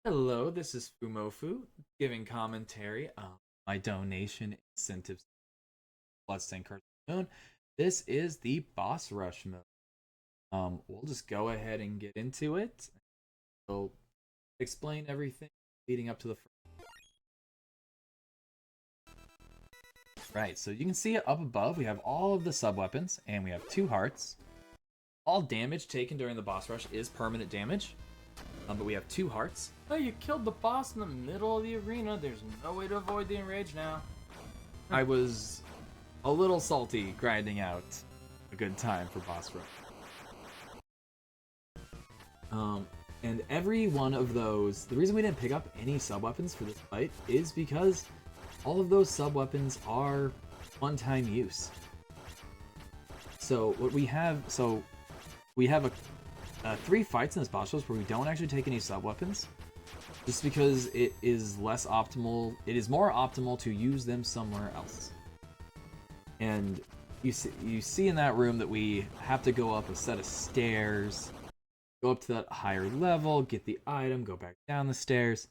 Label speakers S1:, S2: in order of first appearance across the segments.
S1: Hello, this is Fumofu giving commentary on my donation incentives Bloodstained Cartoon. This is the boss rush mode. We'll just go ahead and get into it. We'll explain everything leading up to the Right, so you can see it up above. We have all of the sub weapons, and we have 2 hearts. All damage taken during the boss rush is permanent damage. But we have 2 hearts.
S2: Oh, you killed the boss in the middle of the arena. There's no way to avoid the enrage now.
S1: I was a little salty grinding out a good time for boss rush. And every one of those, the reason we didn't pick up any sub-weapons for this fight is because all of those sub-weapons are one-time use. So what we have, we have 3 fights in this boss rush where we don't actually take any sub-weapons, just because it is less optimal. It is more optimal to use them somewhere else. And you see in that room that we have to go up a set of stairs, go up to that higher level, get the item, go back down the stairs.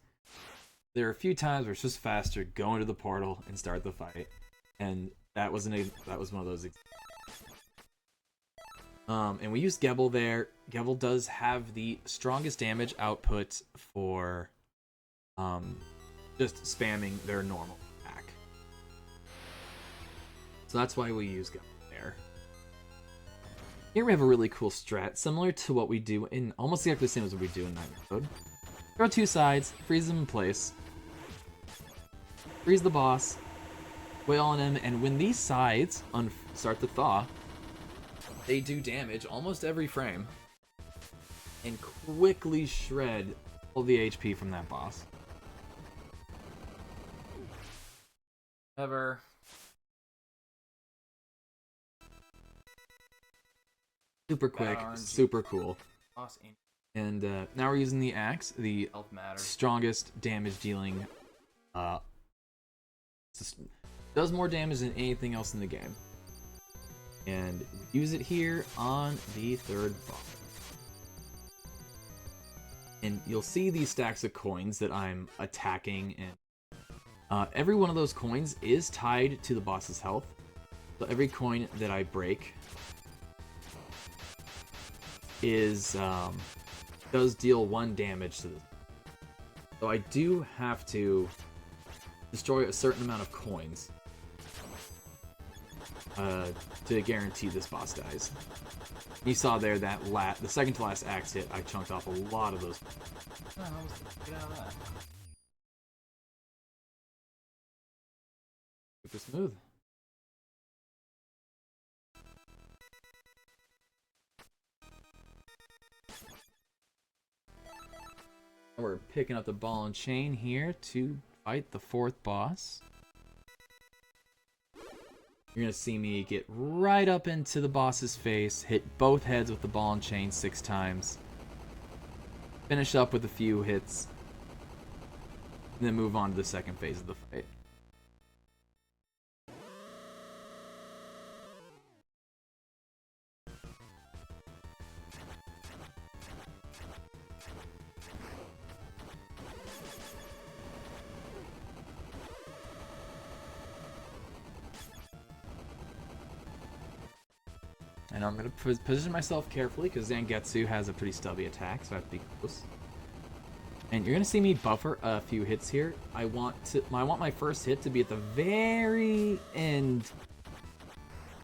S1: There are a few times where it's just faster, go into the portal and start the fight, and that was one of those. And we use Gebel there. Gebel does have the strongest damage output for just spamming their normal attack. So that's why we use Gebel there. Here we have a really cool strat, similar to what we do in, almost exactly the same as what we do in Night Mode. Throw 2 sides, freeze them in place, freeze the boss, wail on him, and when these sides start to thaw, they do damage almost every frame and quickly shred all the HP from that boss.
S2: Ever.
S1: Super quick, super cool.
S2: Boss in
S1: And now we're using the axe, the
S2: health matters.
S1: strongest damage dealing. Does more damage than anything else in the game. And we use it here on the 3rd boss. And you'll see these stacks of coins that I'm attacking, and every one of those coins is tied to the boss's health. So every coin that I break is does deal 1 damage to this. So I do have to destroy a certain amount of coins to guarantee this boss dies. You saw there that the second to last axe hit, I chunked off a lot of those.
S2: Oh, get out of that.
S1: Super smooth. We're picking up the ball and chain here to fight the 4th boss. You're gonna see me get right up into the boss's face, hit both heads with the ball and chain 6 times, finish up with a few hits, and then move on to the second phase of the fight. And I'm going to position myself carefully because Zangetsu has a pretty stubby attack, so I have to be close. And you're going to see me buffer a few hits here. I want my first hit to be at the very end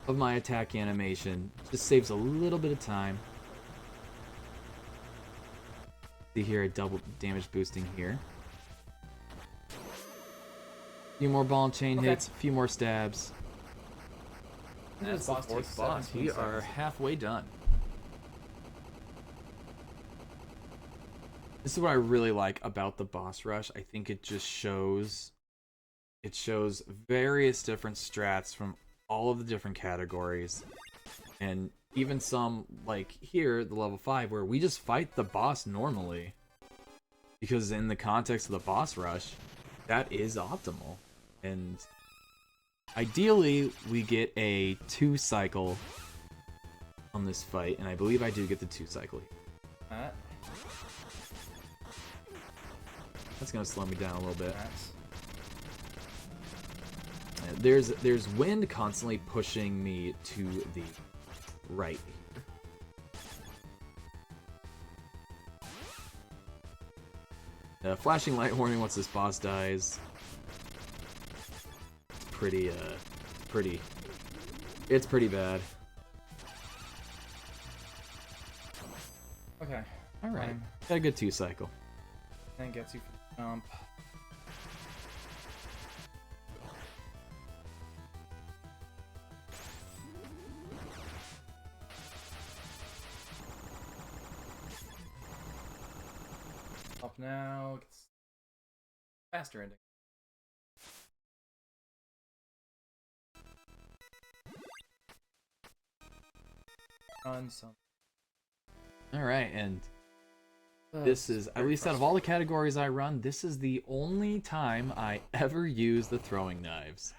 S1: of my attack animation. Just saves a little bit of time. See here, a double damage boosting here. A few more ball and chain hits, a few more stabs. That's the 4th boss. We are halfway done. This is what I really like about the boss rush. I think it just shows various different strats from all of the different categories, and even some like here, the level 5, where we just fight the boss normally, because in the context of the boss rush, that is optimal. And ideally, we get a 2 cycle on this fight, and I believe I do get the 2 cycle.
S2: Alright.
S1: That's gonna slow me down a little bit.
S2: Nice.
S1: There's wind constantly pushing me to the right. Flashing light warning once this boss dies. It's pretty bad.
S2: Okay.
S1: All right. Got a good 2 cycle.
S2: And gets you for the jump. Up now. Gets faster ending. Run some.
S1: All right, and this is, at least out of all the categories I run, this is the only time I ever use the throwing knives.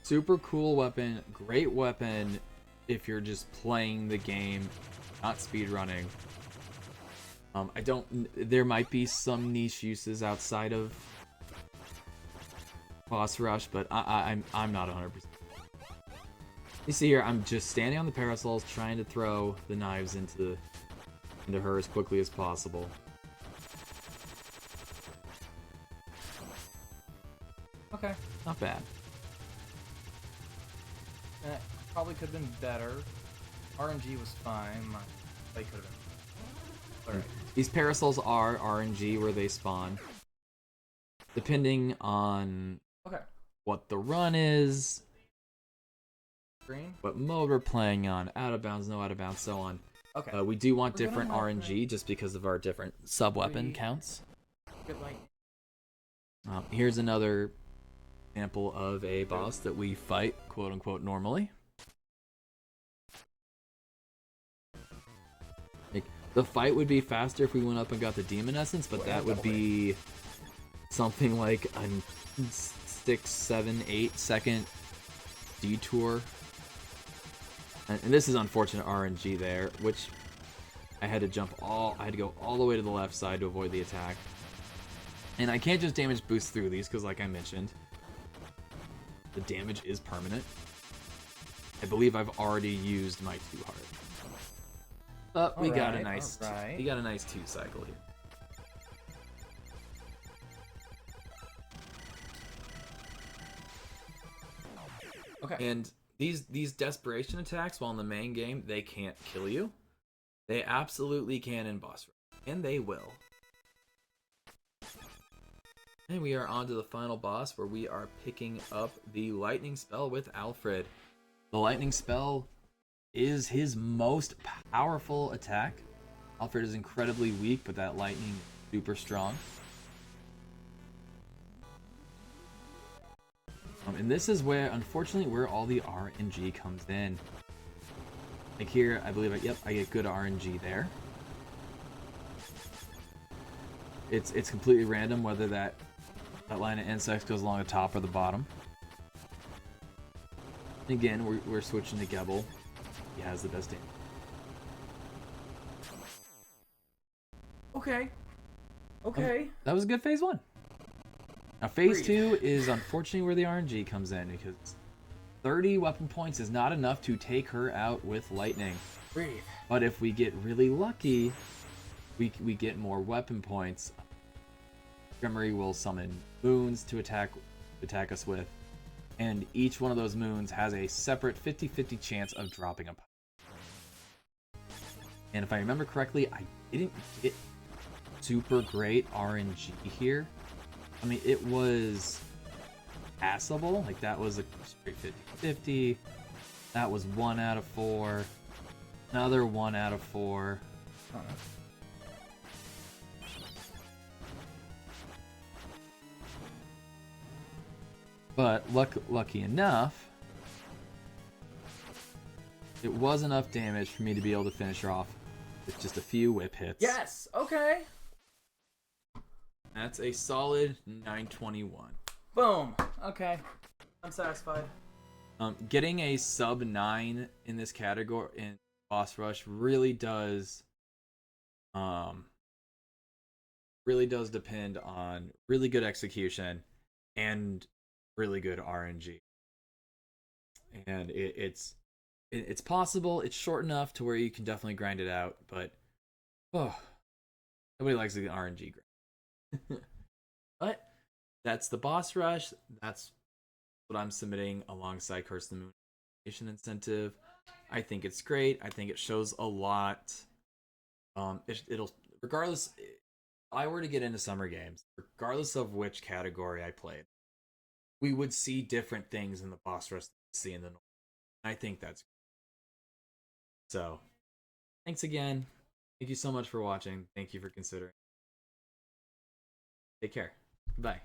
S1: Super cool weapon, great weapon if you're just playing the game, not speedrunning. There might be some niche uses outside of boss rush, but I'm not 100%. You see here, I'm just standing on the parasols, trying to throw the knives into her as quickly as possible.
S2: Okay.
S1: Not bad.
S2: Probably could have been better. RNG was fine. My play could have been. Alright.
S1: These parasols are RNG where they spawn. Depending on what the run is,
S2: Green?
S1: what mode we're playing on, out of bounds, no out of bounds, so on.
S2: Okay.
S1: We do want different RNG just because of our different sub-weapon counts.
S2: Good light.
S1: Here's another example of a boss that we fight, quote-unquote, normally. Like, the fight would be faster if we went up and got the Demon Essence, but that would be something like a 6, 7, 8 second detour. And this is unfortunate RNG there, which I had to go all the way to the left side to avoid the attack. And I can't just damage boost through these because, like I mentioned, the damage is permanent. I believe I've already used my 2 heart. But we got a nice 2 cycle here.
S2: Okay.
S1: And these desperation attacks, while in the main game, they can't kill you. They absolutely can in boss rush, and they will. And we are on to the final boss, where we are picking up the lightning spell with Alfred. The lightning spell is his most powerful attack. Alfred is incredibly weak, but that lightning is super strong. And this is where, unfortunately, where all the RNG comes in. Like here, I believe, I get good RNG there. It's completely random whether that line of insects goes along the top or the bottom. And again, we're switching to Gebel. He has the best aim.
S2: Okay.
S1: That was a good phase 1. Now phase 2 is unfortunately where the RNG comes in, because 30 weapon points is not enough to take her out with lightning.
S2: Breathe.
S1: But if we get really lucky, we get more weapon points. Tremory will summon moons to attack us with, and each one of those moons has a separate 50-50 chance of dropping a power. And if I remember correctly, I didn't get super great RNG here. I mean, it was passable. Like, that was a straight 50-50. That was 1 out of 4. Another 1 out of 4. But lucky enough, it was enough damage for me to be able to finish her off with just a few whip hits.
S2: Yes. Okay.
S1: That's a solid 921.
S2: Boom. Okay. I'm satisfied.
S1: Getting a sub 9 in this category in boss rush really does really does depend on really good execution and really good RNG. And it's possible. It's short enough to where you can definitely grind it out, but oh, nobody likes the RNG grind. But that's the boss rush. That's what I'm submitting alongside Curse the Moon incentive. I think it's great. I think it shows a lot. It'll regardless. If I were to get into summer games, regardless of which category I played, we would see different things in the boss rush that we see in the north. I think that's so. Thanks again. Thank you so much for watching. Thank you for considering. Take care. Bye.